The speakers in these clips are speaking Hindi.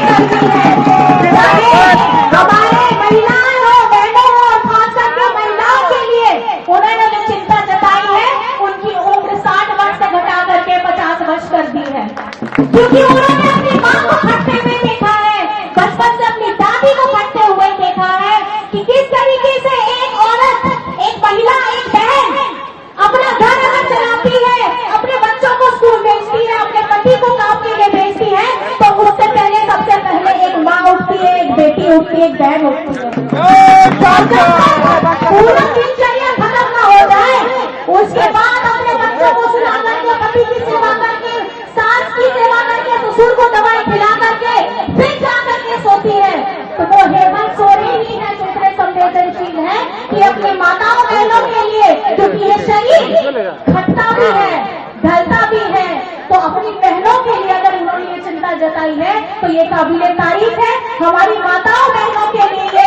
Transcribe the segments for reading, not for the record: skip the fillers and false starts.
करती है। हमारे महिलाएं हो, बहनों हो, खास करके महिलाओं के लिए उन्होंने जो चिंता जताई है, उनकी उम्र 60 वर्ष से घटा करके 50 वर्ष कर दी है, क्योंकि उन्होंने अपनी मां को फटते हुए देखा है, बचपन से अपनी दादी को फटते हुए देखा है कि किस तरीके से एक औरत, एक महिला, एक बहन अपना घर अगर चलाती है, अपने बच्चों को स्कूल भेजती है, अपने पति को काम के लिए भेजती है, तो उससे पहले सबसे पहले एक माँ उठती है, एक बेटी उठती है, एक बहन उठती है। पूरा दिनचर्या खत्म ना हो जाए, उसके बाद अपने बच्चों को सुला करके, पति की सेवा करके, सास की सेवा करके, ससुर को दवाई खिला करके फिर जा करके सोती है। तो वो हेमंत सोरेन ही है जो इतने संवेदनशील है कि अपनी माताओं बहनों के लिए, क्योंकि ये शरीर घटता भी है, ढलता भी है, तो अपनी बहनों के लिए अगर उन्होंने ये चिंता जताई है तो ये काबिले तारीफ है। हमारी माताओं बहनों के लिए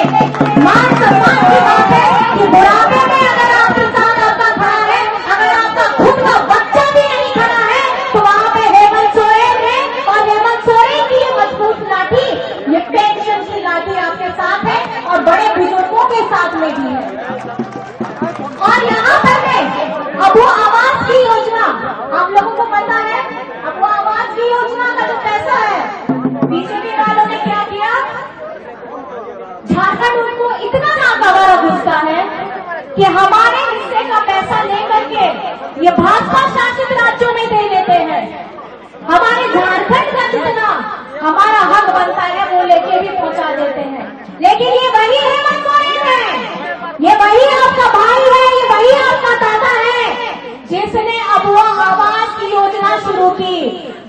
मान सम्मान की बात है कि बुढ़ापे में अगर आपके साथ आपका खड़ा है, अगर आपका खुद का बच्चा भी नहीं खड़ा है, तो वहां पे हेमंत सोरेन है, और हेमंत सोरेन की ये मजबूत लाठी, ये पेंशन की लाठी आपके साथ है और बड़े बुजुर्गों के साथ में भी है। और यहाँ पर अब वो आवास की योजना, आप लोगों को पता है, अब वो आवास की योजना का जो पैसा है, बीजेपी वालों ने क्या किया, झारखंड उनको इतना नाकावारा घुसता है कि हमारे हिस्से का पैसा लेकर के ये भाजपा शासित राज्यों में दे देते हैं। हमारे झारखंड का जितना हमारा हक बनता है वो लेके भी पहुंचा देते हैं। लेकिन ये वही हेमंत सोरेन है, ये वही आपका भाई है, ये वही आपका दादा है जिसने अब वो आवास की योजना शुरू की।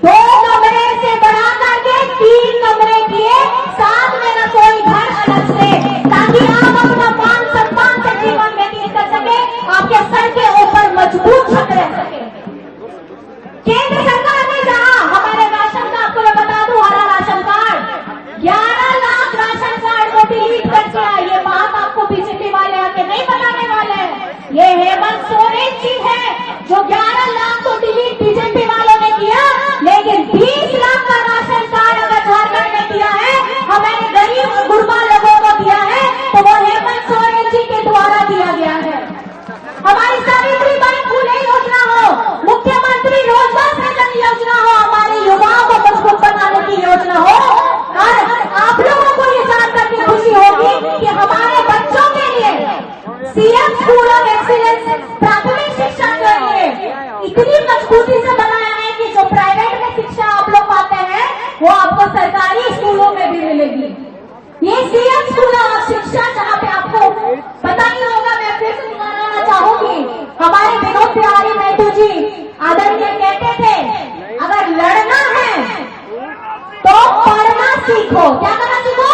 2 कमरे से बढ़ा करके 3 कमरे किए, साथ में रसोई घर अलग से, ताकि आप अपना मान सम्मान से जीवन व्यतीत कर सके, आपके सर के ऊपर मजबूत छत रह सके। केंद्र सरकार ने जहां हमारे राशन का, आपको मैं बता दूं, हरा ration card 11 lakh ration card को डिलीट कर दिया। ये बात आपको बीजेपी वाले आके नहीं बताने वाले हैं, ये हेमंत सोरेन जी है जो 11 लाख को डिलीट बीजेपी वालों ने किया, लेकिन 20 लाख का राशन कार्ड अगर झारखंड में दिया है, हमारे गरीब गुरबा लोगों को दिया है, तो वो हेमंत सोरेन जी के द्वारा दिया गया है। हमारी सावित्रीबाई फुले योजना हो, मुख्यमंत्री रोजगार सृजन योजना हो, हमारे युवाओं को मजबूत बनाने की योजना हो, और आप लोगों को ये जान करके खुशी होगी कि हमारे बच्चों के लिए सीएम स्कूल ऑफ एक्सीलेंस प्राथमिक शिक्षा के लिए इतनी मजबूती से बनाया है कि जो प्राइवेट में शिक्षा आप लोग पाते हैं वो आपको सरकारी स्कूलों में भी मिलेगी। ये सीएम स्कूल ऑफ शिक्षा, जहाँ पे आपको पता ही होगा, मैं फिर से दोहराना चाहूंगी, हमारे विनोद बिहारी महतो जी आदरणीय कहते थे, अगर लड़ना है तो पढ़ना सीखो। क्या करना सीखो?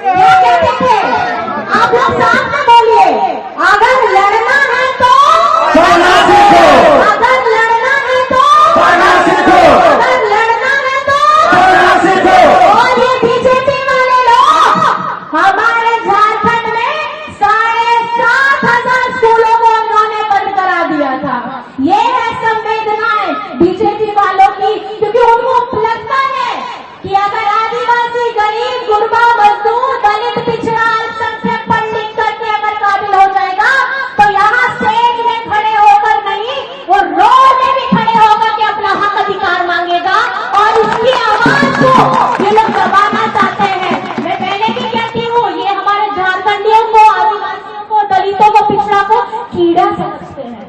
क्या कहते थे आप लोग? साथ में बोलिए, अगर लड़ना है तो पढ़ना सीखो, अगर लड़ना है तो पढ़ना सीखो, अगर लड़ना है तो पढ़ना सीखो। और ये बीजेपी वाले लोग हमारे झारखंड में 7,500 स्कूलों को उन्होंने बंद करा दिया था। ये है संवेदनाएं बीजेपी वालों की, क्योंकि उनको लगता है कि अगर आदिवासी, गरीब, गुरबा, मजदूर, दलित, पिछड़ा, अल्पसंख्यक पढ़ लिख करके अगर काबिल हो जाएगा, तो यहाँ स्टेज में खड़े होकर नहीं, वो रोड में भी खड़े होकर के अपना हक अधिकार मांगेगा, और उसकी आवाज को ये लोग दबाना चाहते हैं। मैं पहले भी कहती हूँ, ये हमारे झारखंडियों को, आदिवासियों को, दलितों को, पिछड़ा को कीड़ा समझते हैं।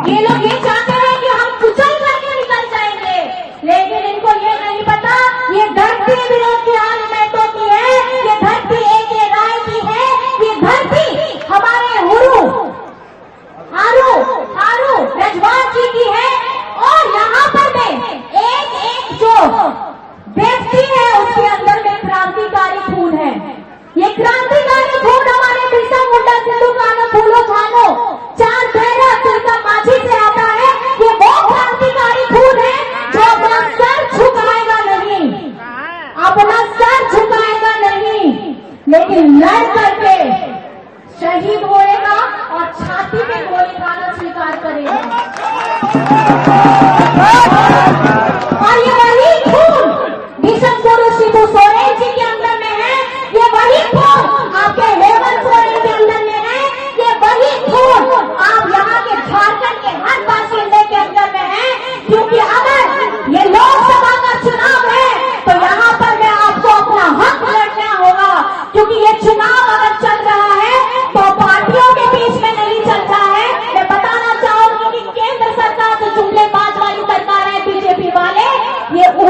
ये लोग ये चाहते हैं कि हम कुचल करके निकल जाएंगे, लेकिन इनको ये नहीं पता, ये धरती विनोद बिहारी महतो की है, ये धरती A.K. राय की है, ये धरती हमारे हारू रजवान जी की है। और यहाँ पर में एक जो व्यक्ति है उसके अंदर में क्रांतिकारी खून है। ये क्रांतिकारी खून हमारे बिरसा मुंडा, सिंधु कान्हू, फूलो छानो, चांद खैरा, तिलका माझी से आता है। ये वो क्रांतिकारी खून है जो अपना सर झुकाएगा नहीं, अपना सर झुकाएगा नहीं, लेकिन लड़ करके शहीद होएगा और छाती पे गोली खाना स्वीकार करेगा। और ये वही खून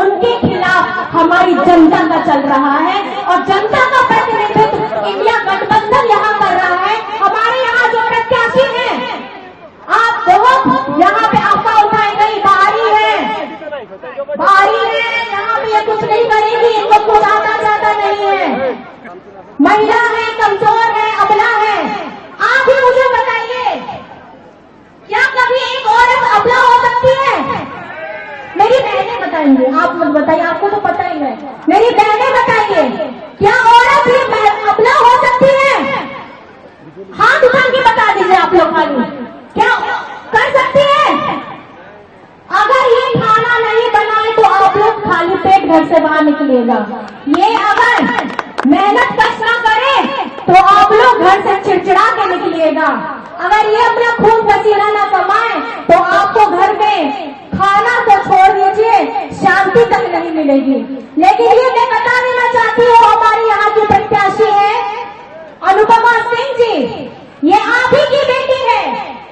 उनके खिलाफ हमारी जनता का चल रहा है और जनता का प्रतिनिधित्व इंडिया गठबंधन यहाँ कर रहा है। हमारे यहाँ जो प्रत्याशी हैं, आप बहुत यहाँ पे अफवाह उठाई गई, बाहरी है, यहाँ पे ये कुछ नहीं करेगी, इनको कुछ आता जाता नहीं है, महिला है, कमजोर है, अबला है। आप ही मुझे बताइए, क्या कभी एक औरत अबला हो सकती है? मेरी बहनें बताएंगे, आप लोग बताइए, आपको तो पता ही है। मेरी बहनें बताइए, क्या औरत भी अबला हो सकती है? हाथ उठा के बता दीजिए आप लोग, खाली क्या कर सकती है? अगर ये खाना नहीं बनाए तो आप लोग खाली पेट घर से बाहर निकलिएगा। ये अगर मेहनत कष्ट ना करे तो आप लोग घर से चिड़चिड़ा के निकलिएगा। अगर ये अपना खून पसीना ना कमाए तो आपको घर में खाना तो छोड़ दीजिए, शांति तक नहीं मिलेगी। लेकिन ये मैं बता देना चाहती हूँ, हमारी यहाँ की प्रत्याशी है अनुपमा सिंह जी, ये आप ही की बेटी है,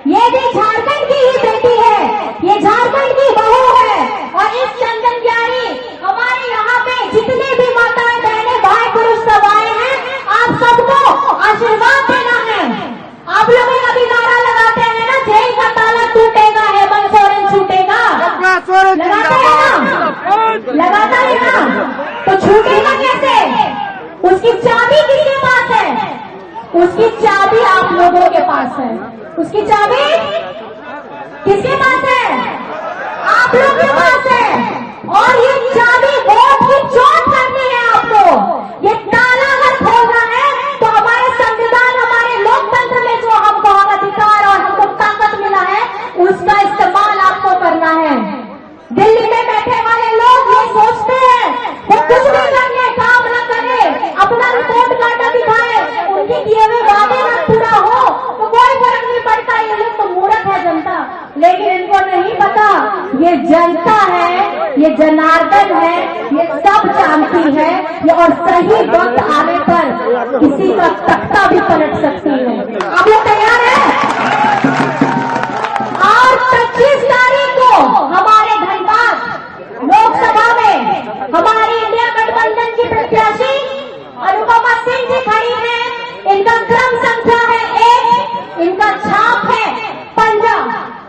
ये भी झारखंड की ही बेटी है, ये झारखंड की बहू है। और इस चंदन प्यारी हमारे यहाँ पे जितने भी माताएं बहनें भाई पुरुष सब आए हैं, आप सबको आशीर्वाद देना है। आप लोग कभी नारा लगाते हैं ना, जेल का ताला टूटेगा, हेमंत सोरेन छूटेगा, लगाते हैं ना, लगाता है ना, तो छूटेगा कैसे? उसकी चाबी किसके पास है? उसकी चाबी आप लोगों के पास है। उसकी चाबी किसके पास है? आप लोग के पास है। और ये चाबी वोट की चोट करनी है आपको। ये ताला अगर खोलना है तो हमारे संविधान, हमारे लोकतंत्र में जो हमको अधिकार और हमको ताकत मिला है, उसका इस्तेमाल आपको करना है। दिल्ली में बैठे वाले लोग ये सोचते हैं वो कुछ भी करने, काम न करे, अपना रिपोर्ट कार्ड दिखाए, उनके किए हुए वादे न पूरा हो तो कोई फर्क नहीं पड़ता, ये लोग तो मूर्ख है जनता। लेकिन इनको नहीं पता, ये जनता है, ये जनार्दन है, ये सब जानती है ये, और सही वक्त आने पर किसी का तख्ता भी पलट सकती है। आप लोग तैयार हैं? और 25 तारीख को हमारे धनबाद लोकसभा में हमारी इंडिया गठबंधन की प्रत्याशी अनुपमा सिंह जी खड़ी है। इनका क्रम संख्या है 1, इनका छाप है 15।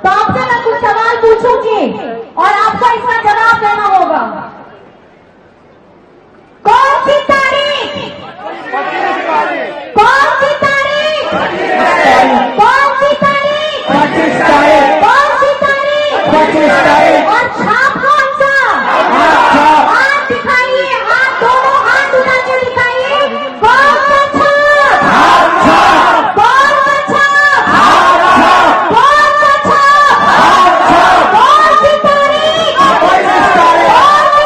तो आपसे मैं कुछ सवाल पूछूंगी और आपको इसका जवाब देना होगा। कौन सी तारीख? कौन सी तारीख? कौन सी तारीख? 25 तारीख। कौन सी तारीख? 25 तारीख। और छाप कौन सा? हाथ दिखाइए, हाथ, दोनों हाथ उठा के दिखाइए। कौन सा छाप? कौन सा छाप? कौन सा छाप? कौन सी तारीख? कौन सी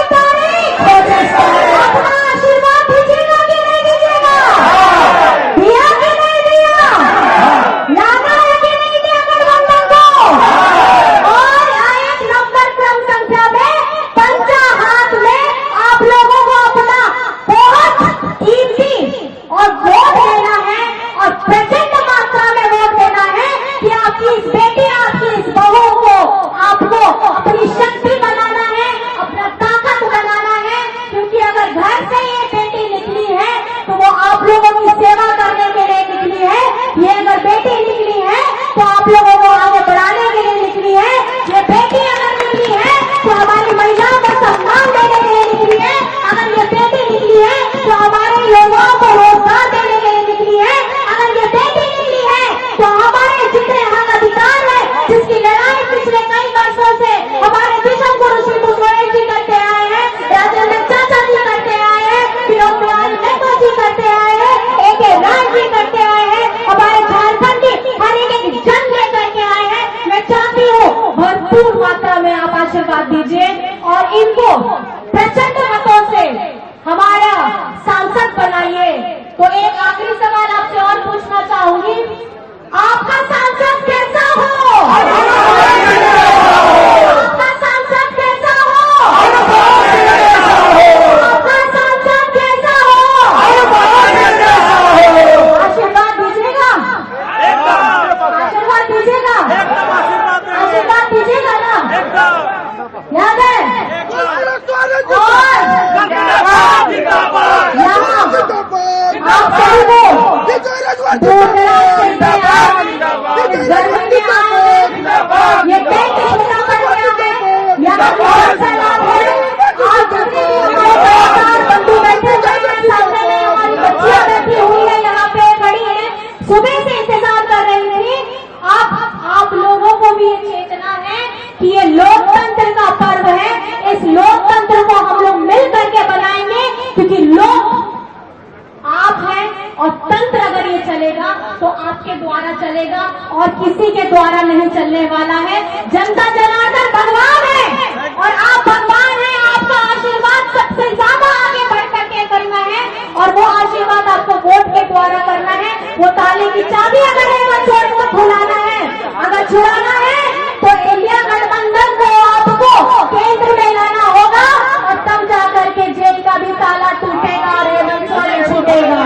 और किसी के द्वारा नहीं चलने वाला है। जनता जनार्दन भगवान है और आप भगवान हैं। आपका आशीर्वाद सबसे ज्यादा आगे बढ़ करके करना है और वो आशीर्वाद आपको वोट के द्वारा करना है। वो ताले की चाबी अगर हेमंत सोरेन को खुलाना है, अगर छुड़ाना है तो इंडिया गठबंधन को आपको केंद्र में लाना होगा और तब जाकर के जेल का भी ताला टूटेगा और हेमंत सोरेन छूटेगा।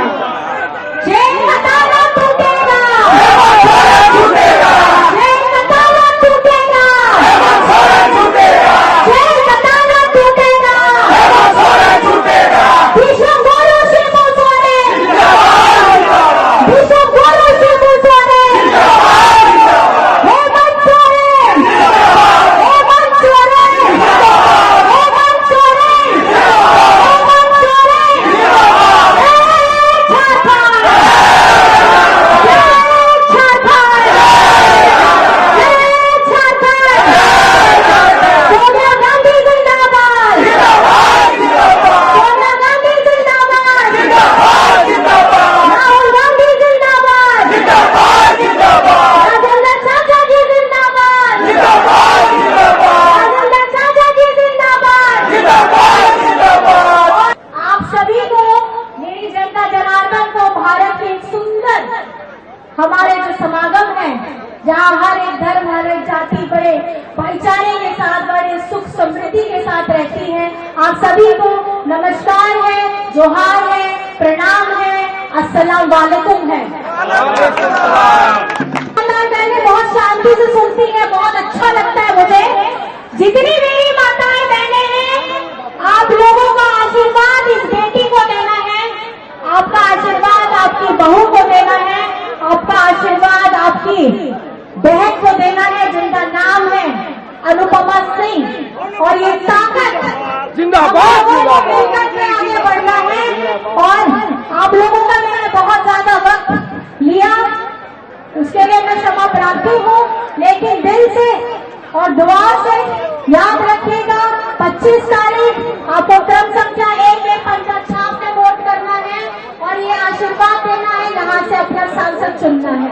जेल का ताला टूटेगा, जेल का ताला टूटेगा, जेल का ताला टूटेगा। भीष्म बोलो शिबू सोरेन, भीष्म बोलो शिबू सोरेन, हेमंत सोरेन, हेमंत सोरेन, हेमंत सोरेन, हेमंत सोरेन। सोनिया गांधी जिंदाबाद, सोनिया गांधी जिंदाबाद, राहुल गांधी जिंदाबाद, राजेंद्र चाचा जी जिंदाबाद, राजेंद्र चाचा जी जिंदाबाद। आप सभी को, मेरी जनता जनार्दन को, भारत के एक सुंदर हमारे जो समागम है जहाँ हर एक धर्म, हर एक जाति बड़े भाईचारे के साथ, बड़े सुख समृद्धि के साथ रहती है। आप सभी को नमस्कार है, जोहार है, प्रणाम है, अस्सलाम वालेकुम है। मैंने बहुत शांति से सुनती है, बहुत अच्छा लगता है मुझे। जितनी मेरी माताएं बहनें हैं, आप लोगों का आशीर्वाद इस बेटी को देना है, आपका आशीर्वाद आपकी बहू को देना है, आपका आशीर्वाद आपकी बहन को देना है जिनका नाम है अनुपमा सिंह। और ये ताकत जिंदाबाद, मिलकर के आगे बढ़ना है। और आप लोगों का मैंने बहुत ज्यादा वक्त लिया, उसके लिए मैं क्षमा प्रार्थी हूँ, लेकिन दिल से और दुआ से याद रखिएगा 25 तारीख आपको क्रम संख्या 1 में पंचा छाप में वोट करना है और ये आशीर्वाद देना है, यहाँ से अपना सांसद चुनना है।